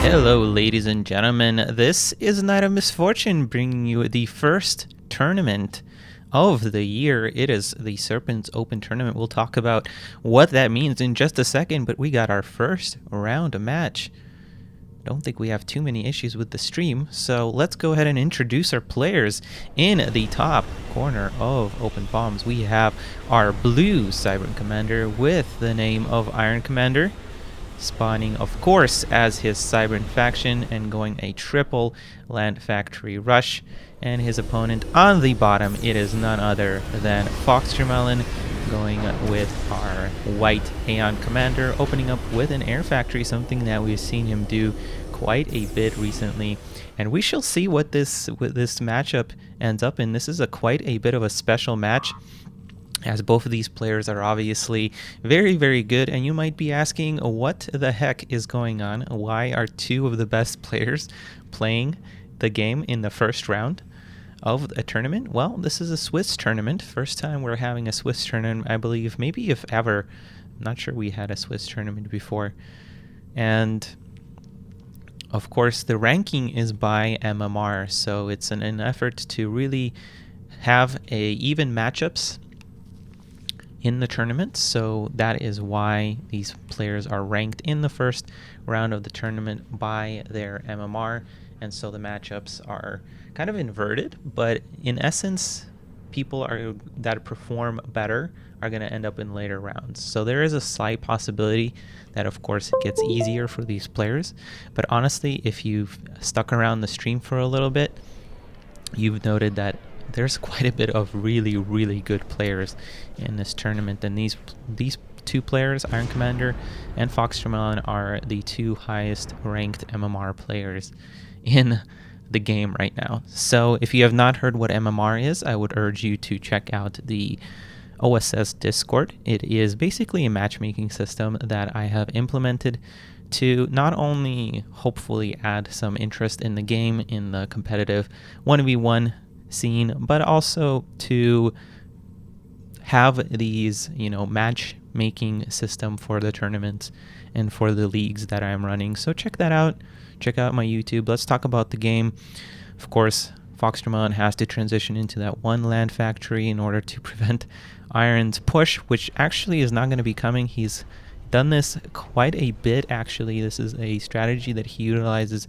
Hello, ladies and gentlemen. This is Night of Misfortune, bringing you the first tournament of the year. It is the Serpents Open Tournament. We'll talk about what that means in just a second, but we got our first round match. Don't think we have too many issues with the stream, so let's go ahead and introduce our players. In the top corner of Open Bombs, we have our blue Cybern Commander with the name of Iron Commander, spawning, of course, as his Cybern faction and going a triple land factory rush. And his opponent on the bottom, it is none other than FoxTermelon, going with our white Aeon Commander, opening up with an air factory, something that we've seen him do quite a bit recently. And we shall see what this matchup ends up in. This is quite a bit of a special match, as both of these players are obviously very, very good. And you might be asking, what the heck is going on? Why are two of the best players playing the game in the first round of a tournament? Well, this is a Swiss tournament. First time we're having a Swiss tournament, I believe, maybe if ever. I'm not sure we had a Swiss tournament before. And of course, the ranking is by MMR, so it's an effort to really have even matchups in the tournament. So that is why these players are ranked in the first round of the tournament by their MMR. And so the matchups are kind of inverted, but in essence, people that perform better are going to end up in later rounds. So there is a slight possibility that, of course, it gets easier for these players. But honestly, if you've stuck around the stream for a little bit, you've noted that there's quite a bit of really, really good players in this tournament. And these two players, Iron Commander and FoxTermelon, are the two highest ranked MMR players in the game right now. So if you have not heard what MMR is, I would urge you to check out the OSS Discord. It is basically a matchmaking system that I have implemented to not only hopefully add some interest in the game in the competitive 1v1 scene, but also to have these, matchmaking system for the tournaments and for the leagues that I'm running. So check that out. Check out my YouTube. Let's talk about the game. Of course, FoxTermelon has to transition into that one land factory in order to prevent Iron's push, which actually is not going to be coming. He's done this quite a bit, actually. This is a strategy that he utilizes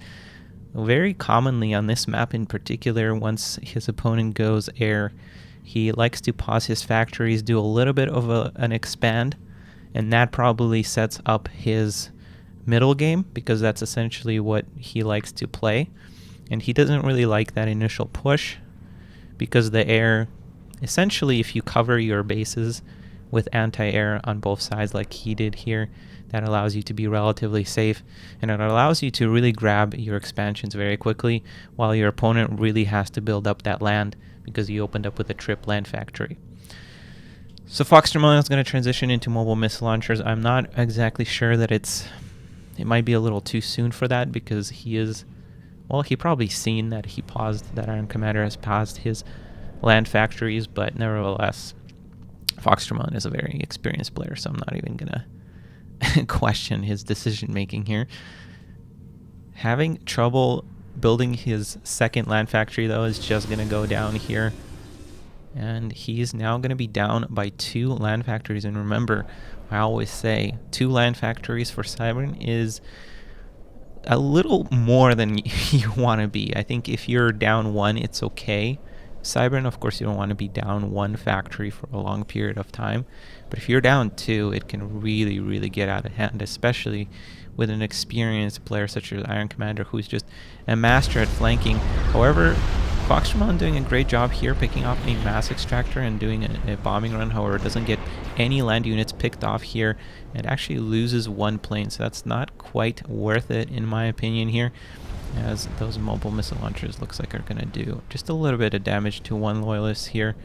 very commonly on this map in particular. Once his opponent goes air, he likes to pause his factories, do a little bit of an expand, and that probably sets up his middle game, because that's essentially what he likes to play. And he doesn't really like that initial push, because the air, essentially, if you cover your bases with anti-air on both sides like he did here, that allows you to be relatively safe, and it allows you to really grab your expansions very quickly, while your opponent really has to build up that land because you opened up with a trip land factory. So FoxTermelon is going to transition into mobile missile launchers. I'm not exactly sure that it might be a little too soon for that, because he probably seen that that Iron Commander has paused his land factories, but nevertheless, FoxTermelon is a very experienced player, so I'm not even going to question his decision making here. Having trouble building his second land factory, though, is just going to go down here. And he's now going to be down by 2 land factories. And remember, I always say 2 land factories for Cybern is a little more than you want to be. I think if you're down 1, it's okay. Cybern, of course, you don't want to be down 1 factory for a long period of time. But if you're down 2, it can really, really get out of hand, especially with an experienced player such as Iron Commander, who's just a master at flanking. However, FoxTermelon doing a great job here, picking off a mass extractor and doing a bombing run. However, doesn't get any land units picked off here, and actually loses 1 plane, so that's not quite worth it in my opinion here, as those mobile missile launchers looks like are going to do just a little bit of damage to 1 loyalist here.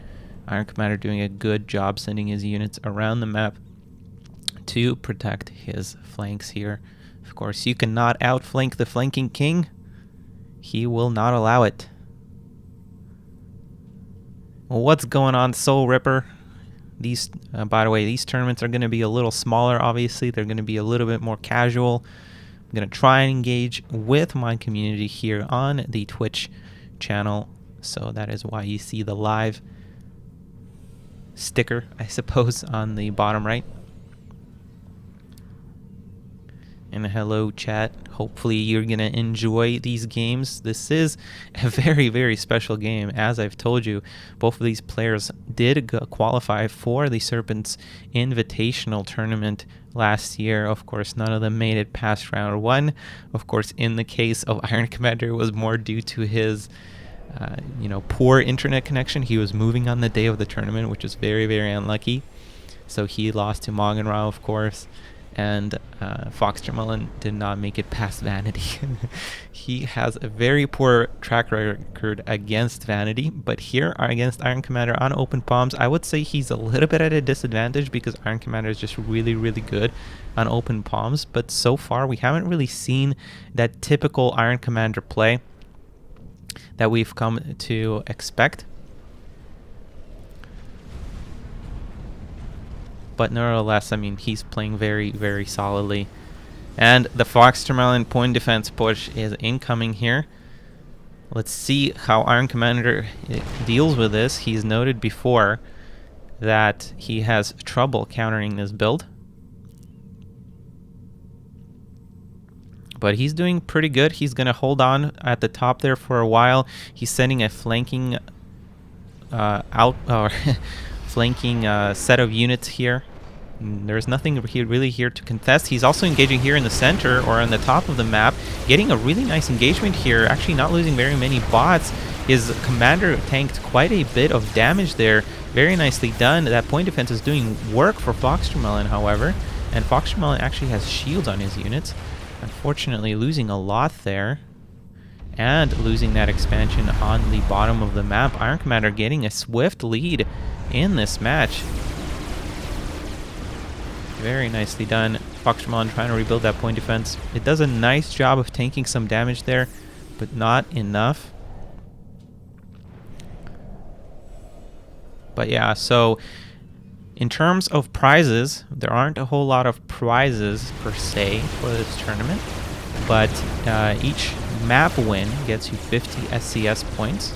Iron Commander doing a good job sending his units around the map to protect his flanks here. Of course, you cannot outflank the flanking king. He will not allow it. Well, what's going on, Soul Ripper? These, by the way, these tournaments are going to be a little smaller, obviously. They're going to be a little bit more casual. I'm going to try and engage with my community here on the Twitch channel. So that is why you see the live sticker, I suppose, on the bottom right. And hello, chat. Hopefully you're going to enjoy these games. This is a very, very special game. As I've told you, both of these players did qualify for the Serpents Invitational Tournament last year. Of course, none of them made it past round one. Of course, in the case of Iron Commander, it was more due to his poor internet connection. He was moving on the day of the tournament, which is very, very unlucky. So he lost to Mongenrao, of course. And FoxTermelon did not make it past Vanity. He has a very poor track record against Vanity, but here against Iron Commander on open palms, I would say he's a little bit at a disadvantage because Iron Commander is just really, really good on open palms. But so far, we haven't really seen that typical Iron Commander play that we've come to expect. But nevertheless, I mean, he's playing very, very solidly. And the FoxTermelon point defense push is incoming here. Let's see how Iron Commander deals with this. He's noted before that he has trouble countering this build. But he's doing pretty good. He's going to hold on at the top there for a while. He's sending a flanking flanking set of units here. There's nothing really here to contest. He's also engaging here in the center or on the top of the map, getting a really nice engagement here, actually not losing very many bots. His commander tanked quite a bit of damage there. Very nicely done. That point defense is doing work for FoxTermelon, however, and FoxTermelon actually has shields on his units. Unfortunately, losing a lot there. And losing that expansion on the bottom of the map. Iron Commander getting a swift lead in this match. Very nicely done. FoxTermelon trying to rebuild that point defense. It does a nice job of tanking some damage there, but not enough. But yeah, so in terms of prizes, there aren't a whole lot of prizes per se for this tournament, but each map win gets you 50 SCS points,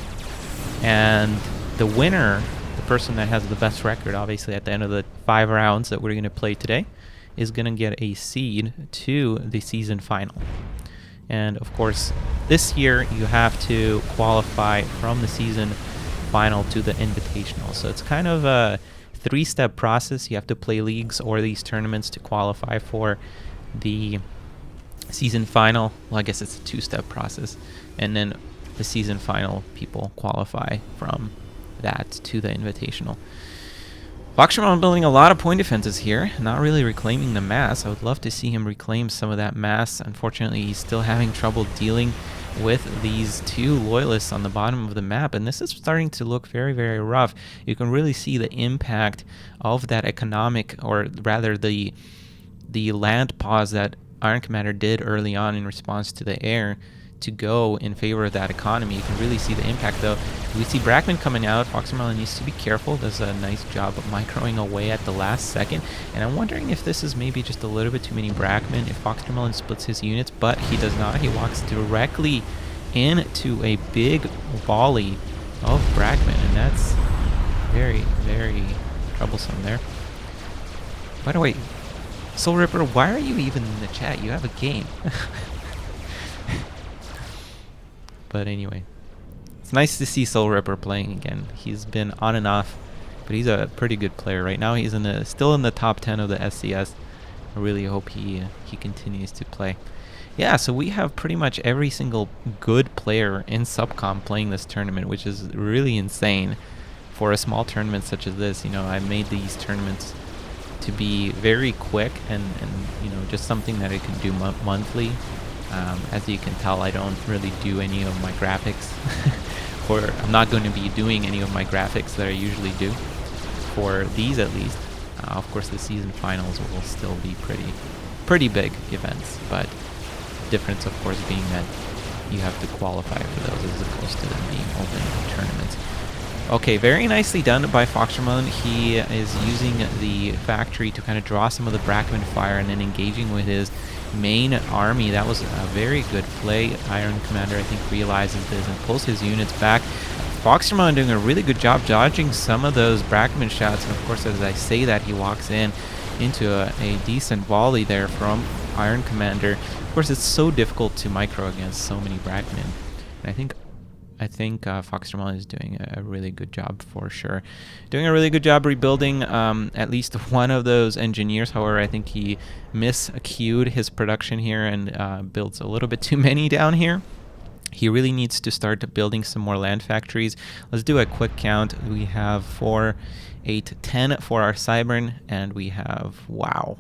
and the winner, the person that has the best record, obviously at the end of the 5 rounds that we're going to play today, is going to get a seed to the season final. And of course, this year you have to qualify from the season final to the invitational. So it's kind of a 3-step process. You have to play leagues or these tournaments to qualify for the season final. Well, I guess it's a 2-step process. And then the season final, people qualify from that to the invitational. FoxTermelon building a lot of point defenses here, not really reclaiming the mass. I would love to see him reclaim some of that mass. Unfortunately, he's still having trouble dealing with these 2 loyalists on the bottom of the map, and this is starting to look very, very rough. You can really see the impact of that economic, or rather the land pause that Iron Commander did early on in response to the air to go in favor of that economy. You can really see the impact, though. We see Brackman coming out. FoxTermelon needs to be careful. Does a nice job of microing away at the last second. And I'm wondering if this is maybe just a little bit too many Brackman, if FoxTermelon splits his units, but he does not. He walks directly into a big volley of Brackman, and that's very, very troublesome there. By the way, Soul Ripper, why are you even in the chat? You have a game. But anyway, it's nice to see Soul Ripper playing again. He's been on and off, but he's a pretty good player right now. He's still in the top 10 of the SCS. I really hope he continues to play. Yeah, so we have pretty much every single good player in Subcom playing this tournament, which is really insane for a small tournament such as this. You know, I made these tournaments to be very quick and you know, just something that I can do monthly. As you can tell, I don't really do any of my graphics, or I'm not going to be doing any of my graphics that I usually do for these, at least. Of course, the season finals will still be pretty big events, but the difference, of course, being that you have to qualify for those as opposed to them being open tournaments. Okay, very nicely done by FoxTermelon. He is using the factory to kind of draw some of the Brackman fire and then engaging with his main army. That was a very good play. Iron Commander, I think, realizes this and pulls his units back. FoxTermelon doing a really good job dodging some of those Brackman shots, and of course, as I say that, he walks in into a decent volley there from Iron Commander. Of course, it's so difficult to micro against so many Brackman, and I think FoxTermelon is doing a really good job for sure. Doing a really good job rebuilding at least one of those engineers. However, I think he miscued his production here and builds a little bit too many down here. He really needs to start building some more land factories. Let's do a quick count. We have 4, 8, 10 for our Cybern, and we have, wow,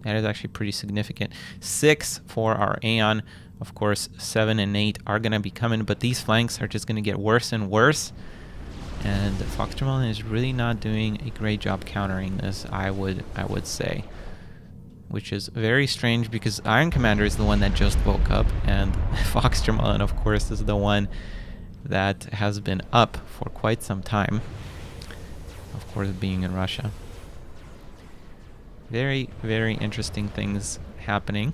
that is actually pretty significant, 6 for our Aeon. Of course, 7 and 8 are going to be coming, but these flanks are just going to get worse and worse. And FoxTermelon is really not doing a great job countering this, I would say. Which is very strange because Iron Commander is the one that just woke up, and FoxTermelon, of course, is the one that has been up for quite some time. Of course, being in Russia. Very, very interesting things happening.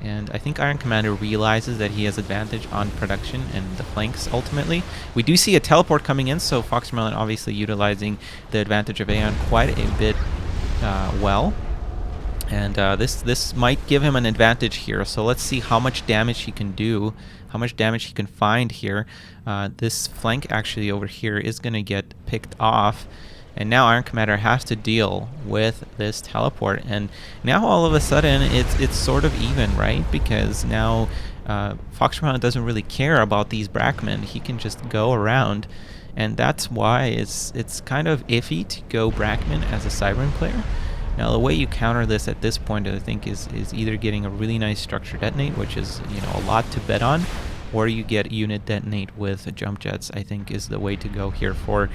And I think Iron Commander realizes that he has advantage on production and the flanks ultimately. We do see a teleport coming in, so FoxTermelon obviously utilizing the advantage of Aeon quite a bit well. And this might give him an advantage here, so let's see how much damage he can do, how much damage he can find here. This flank actually over here is going to get picked off. And now Iron Commander has to deal with this teleport, and now all of a sudden it's sort of even, right? Because now FoxTermelon doesn't really care about these Brackmen. He can just go around, and that's why it's kind of iffy to go Brackman as a Cybern player. Now the way you counter this at this point, I think, is either getting a really nice structure detonate, which is, you know, a lot to bet on, or you get unit detonate with jump jets. I think is the way to go here for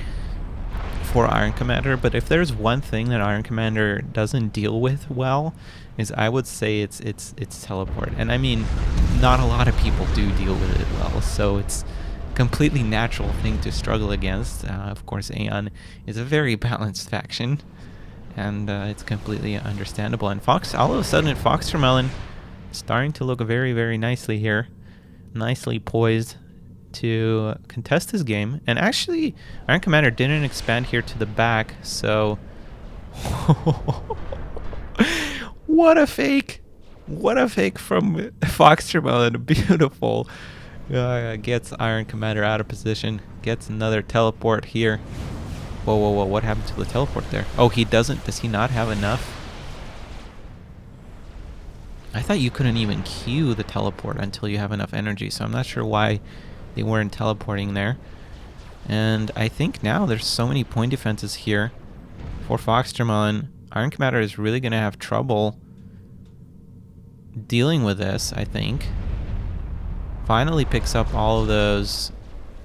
Iron Commander. But if there's one thing that Iron Commander doesn't deal with well, is I would say it's teleport. And I mean, not a lot of people do deal with it well, so it's a completely natural thing to struggle against. Of course, Aeon is a very balanced faction, and it's completely understandable. And all of a sudden, FoxTermelon starting to look very, very nicely here, nicely poised to contest this game. And actually, Iron Commander didn't expand here to the back, so what a fake from FoxTermelon. Beautiful. Gets Iron Commander out of position, gets another teleport here. Whoa, what happened to the teleport there? Oh, does he not have enough? I thought you couldn't even queue the teleport until you have enough energy, so I'm not sure why they weren't teleporting there. And I think now there's so many point defenses here for FoxTermelon. Iron Commander is really going to have trouble dealing with this, I think. Finally picks up all of those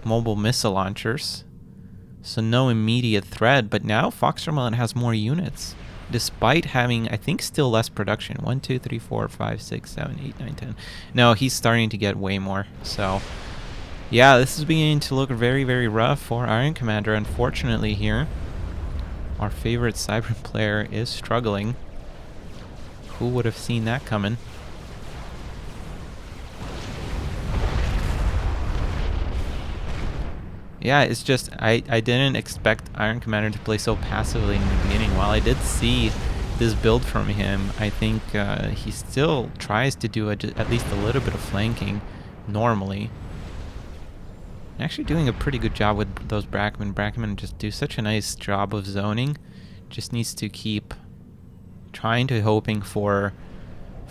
mobile missile launchers, so no immediate threat. But now FoxTermelon has more units, despite having, I think, still less production. 1, 2, 3, 4, 5, 6, 7, 8, 9, 10. No, he's starting to get way more. So yeah, this is beginning to look very, very rough for Iron Commander. Unfortunately here, our favorite Cybern player is struggling. Who would have seen that coming? Yeah, it's just, I didn't expect Iron Commander to play so passively in the beginning. While I did see this build from him, I think he still tries to do at least a little bit of flanking normally. Actually doing a pretty good job with those Brackman. Brackman just do such a nice job of zoning. Just needs to keep hoping for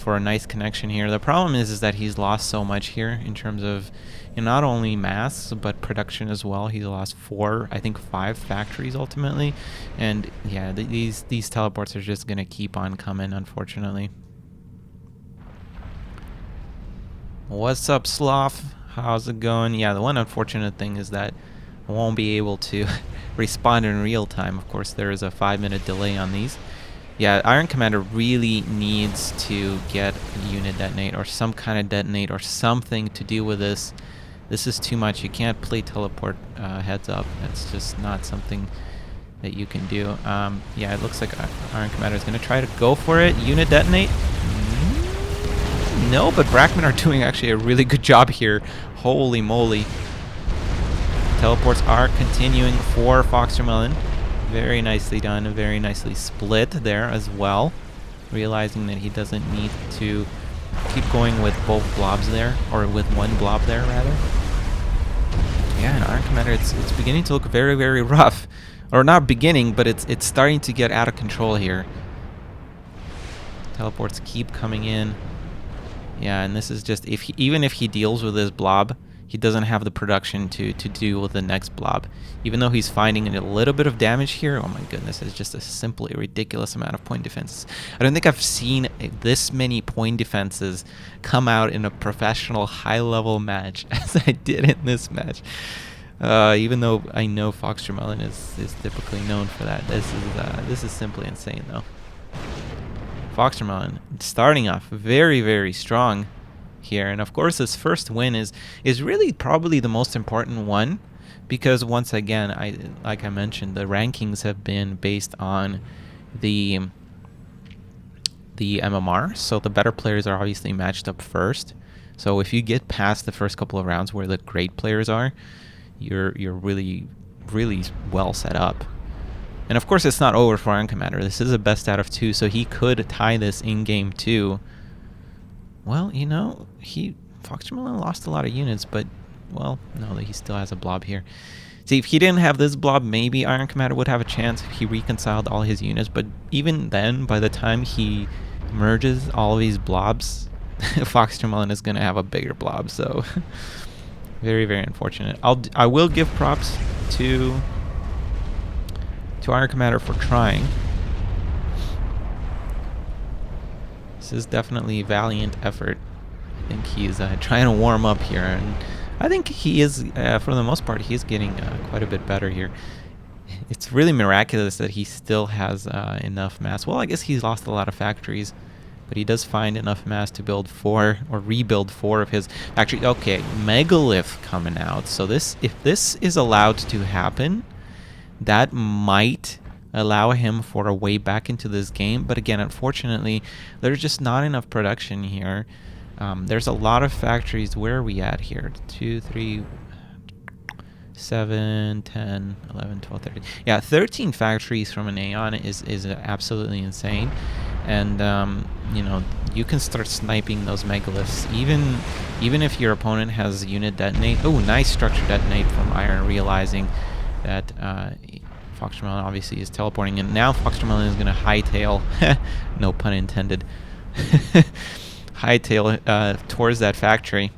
a nice connection here. The problem is that he's lost so much here in terms of, you know, not only mass but production as well. He's lost 4, I think 5 factories ultimately, and yeah, these teleports are just gonna keep on coming, unfortunately. What's up, Sloth? How's it going? Yeah, the one unfortunate thing is that I won't be able to respond in real time. Of course, there is a 5-minute delay on these. Yeah, Iron Commander really needs to get a unit detonate or some kind of detonate or something to deal with this This is too much. You can't play teleport heads up. That's just not something that you can do. Yeah, it looks like Iron Commander is going to try to go for it. Unit detonate. No, but Brackman are doing actually a really good job here. Holy moly. Teleports are continuing for FoxTermelon. Very nicely done. Very nicely split there as well. Realizing that he doesn't need to keep going with both blobs there, or with one blob there rather. Yeah, and Iron Commander, it's beginning to look very, very rough. Or not beginning, but it's starting to get out of control here. Teleports keep coming in. Yeah, and this is just, even if he deals with this blob, he doesn't have the production to deal with the next blob. Even though he's finding a little bit of damage here, oh my goodness, it's just a simply ridiculous amount of point defenses. I don't think I've seen this many point defenses come out in a professional high-level match as I did in this match. Even though I know FoxTermelon is typically known for that. This is simply insane though. FoxTermelon starting off very, very strong here, and of course his first win is really probably the most important one, because once again, like I mentioned, the rankings have been based on the MMR, so the better players are obviously matched up first. So if you get past the first couple of rounds where the great players are, you're really, really well set up. And of course it's not over for Iron Commander. This is a best out of 2, so he could tie this in game 2. Well, you know, FoxTermelon lost a lot of units, but, well, no, he still has a blob here. See, if he didn't have this blob, maybe Iron Commander would have a chance if he reconciled all his units, but even then, by the time he merges all of these blobs, FoxTermelon is going to have a bigger blob, so very, very unfortunate. I will give props to Iron Commander for trying. This is definitely a valiant effort. I think he's trying to warm up here, and I think he is, for the most part, he is getting quite a bit better here. It's really miraculous that he still has enough mass. Well, I guess he's lost a lot of factories, but he does find enough mass to build 4 or rebuild 4 of his factories. Okay, Megalith coming out. So if this is allowed to happen, that might allow him for a way back into this game. But again, unfortunately, there's just not enough production here. There's a lot of factories. Where are we at here? 2, 3, 7, 10, 11, 12, 13. Yeah, 13 factories from an Aeon is absolutely insane. And, you know, you can start sniping those megaliths. Even if your opponent has unit detonate. Oh, nice structure detonate from Iron, realizing that FoxTermelon obviously is teleporting, and now FoxTermelon is going to hightail, no pun intended, hightail towards that factory.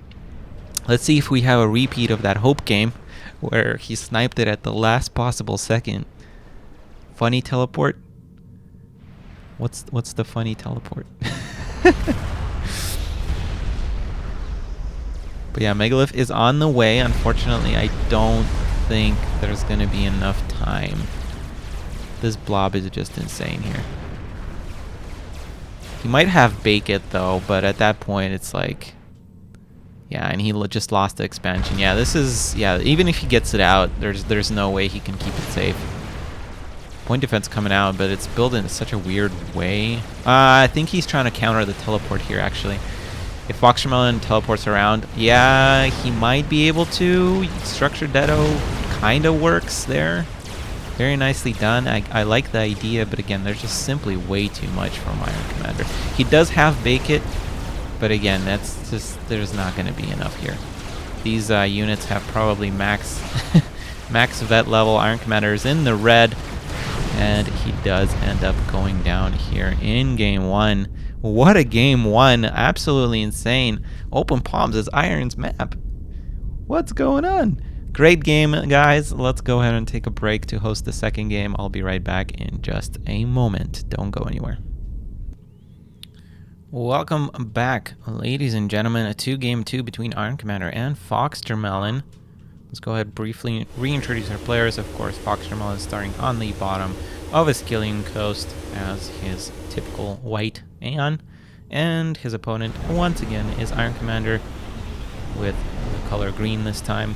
Let's see if we have a repeat of that Hope game, where he sniped it at the last possible second. Funny teleport? What's the funny teleport? But yeah, Megalith is on the way. Unfortunately, I don't think there's gonna be enough time. This blob is just insane here. He might have Bake It though, but at that point it's like, yeah, and he just lost the expansion. Yeah, this is, yeah, even if he gets it out, there's no way he can keep it safe. Point defense coming out, but it's built in such a weird way. I think he's trying to counter the teleport here, actually. If FoxTermelon teleports around, yeah, he might be able to. Structured Deado kind of works there. Very nicely done. I like the idea, but again, there's just simply way too much from Iron Commander. He does have Bake It, but again, that's just, there's not going to be enough here. These units have probably max max vet level. Iron Commander is in the red, and he does end up going down here in game 1. What a game 1. Absolutely insane. Open Palms is Iron's map. What's going on? Great game, guys. Let's go ahead and take a break to host the second game. I'll be right back in just a moment. Don't go anywhere. Welcome back, ladies and gentlemen, to game 2 between Iron Commander and FoxTermelon. Let's go ahead briefly reintroduce our players. Of course, FoxTermelon is starting on the bottom of Iskellian Coast as his typical white Aeon, and his opponent once again is Iron Commander with the color green this time.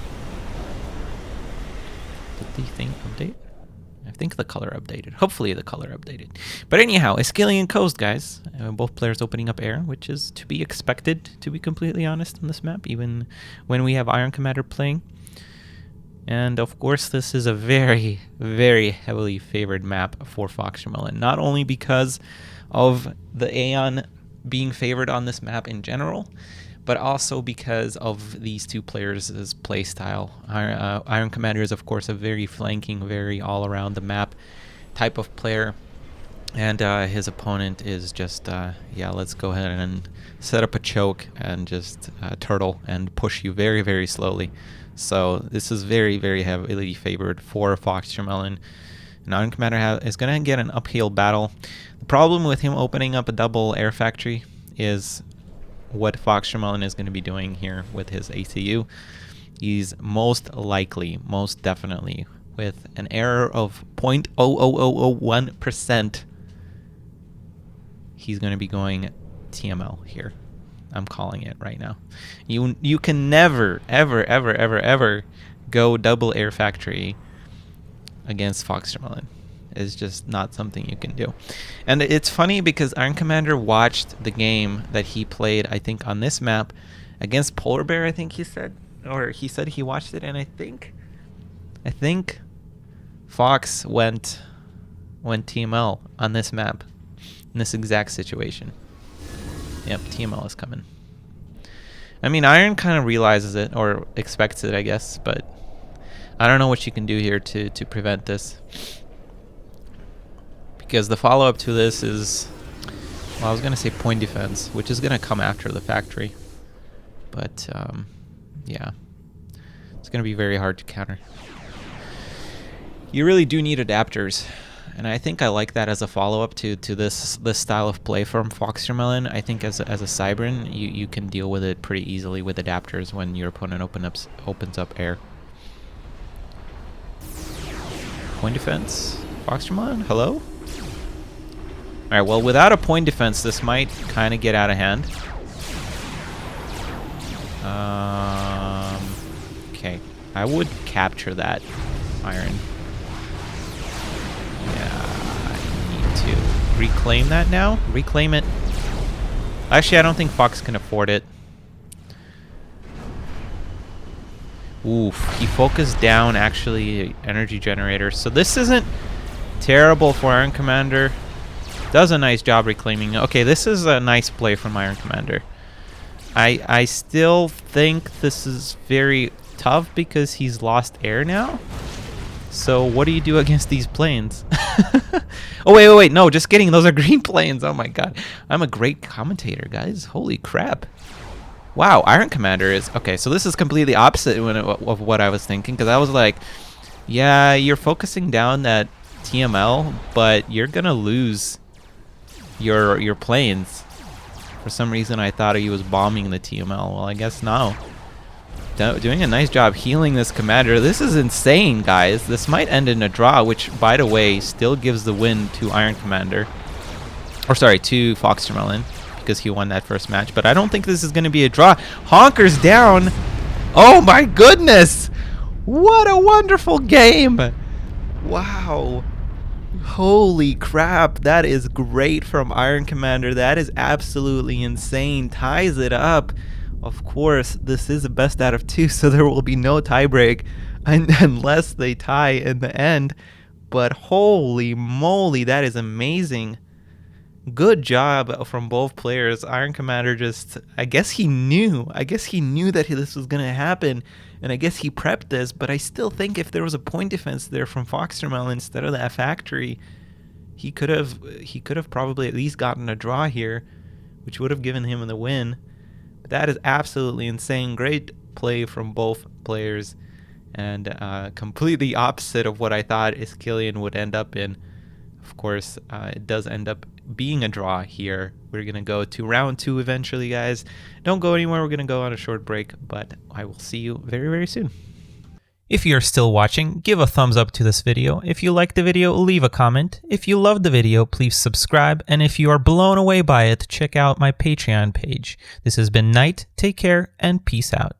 Did the thing update? I think the color updated. Hopefully the color updated. But anyhow, Iskellian Coast, guys. Both players opening up air, which is to be expected, to be completely honest, on this map, even when we have Iron Commander playing. And of course, this is a very, very heavily favored map for FoxTermelon. Not only because of the Aeon being favored on this map in general, but also because of these two players' playstyle. Iron Commander is, of course, a very flanking, very all-around the map type of player. And his opponent is just, yeah, let's go ahead and set up a choke and just turtle and push you very, very slowly. So this is very, very heavily favored for FoxTermelon. And Iron Commander is going to get an uphill battle. The problem with him opening up a double air factory is what FoxTermelon is going to be doing here with his ACU. He's most likely, most definitely, with an error of 0.00001%, he's going to be going TML here. I'm calling it right now. You can never, ever go double air factory against FoxTermelon. It's just not something you can do. And it's funny because Iron Commander watched the game that he played, I think, on this map against Polar Bear, I think he said. Or he said he watched it, and I think Fox went TML on this map in this exact situation. Yep, TML is coming. I mean, Iron kind of realizes it, or expects it, I guess, but I don't know what you can do here to prevent this. Because the follow-up to this is, well, I was going to say point defense, which is going to come after the factory. But, yeah, it's going to be very hard to counter. You really do need adapters. And I think I like that as a follow-up to this style of play from FoxTermelon. I think as a Cybran, you can deal with it pretty easily with adapters when your opponent opens up air. Point defense, FoxTermelon, hello? Alright, well, without a point defense, this might kind of get out of hand. Okay, I would capture that Iron. To reclaim that now? Reclaim it. Actually, I don't think Fox can afford it. Oof, he focused down actually energy generator. So this isn't terrible for Iron Commander. Does a nice job reclaiming. Okay, this is a nice play from Iron Commander. I still think this is very tough because he's lost air now. So what do you do against these planes? Oh, wait, no, just kidding. Those are green planes. Oh, my God. I'm a great commentator, guys. Holy crap. Wow, Iron Commander is... Okay, so this is completely opposite of what I was thinking, because I was like, yeah, you're focusing down that TML, but you're going to lose your planes. For some reason, I thought he was bombing the TML. Well, I guess no. Doing a nice job healing this commander. This is insane, guys. This might end in a draw, which, by the way, still gives the win to Iron Commander. Or, sorry, to FoxTermelon, because he won that first match. But I don't think this is going to be a draw. Honker's down. Oh, my goodness. What a wonderful game. Wow. Holy crap. That is great from Iron Commander. That is absolutely insane. Ties it up. Of course, this is a best out of 2, so there will be no tiebreak unless they tie in the end. But holy moly, that is amazing. Good job from both players. Iron Commander just, I guess he knew that this was going to happen, and I guess he prepped this, but I still think if there was a point defense there from FoxTermelon instead of that factory, he could have probably at least gotten a draw here, which would have given him the win. That is absolutely insane. Great play from both players, and completely opposite of what I thought Iskellian would end up in. Of course, it does end up being a draw here. We're going to go to round 2 eventually, guys. Don't go anywhere. We're going to go on a short break, but I will see you very, very soon. If you're still watching, give a thumbs up to this video. If you liked the video, leave a comment. If you loved the video, please subscribe. And if you are blown away by it, check out my Patreon page. This has been Nite. Take care and peace out.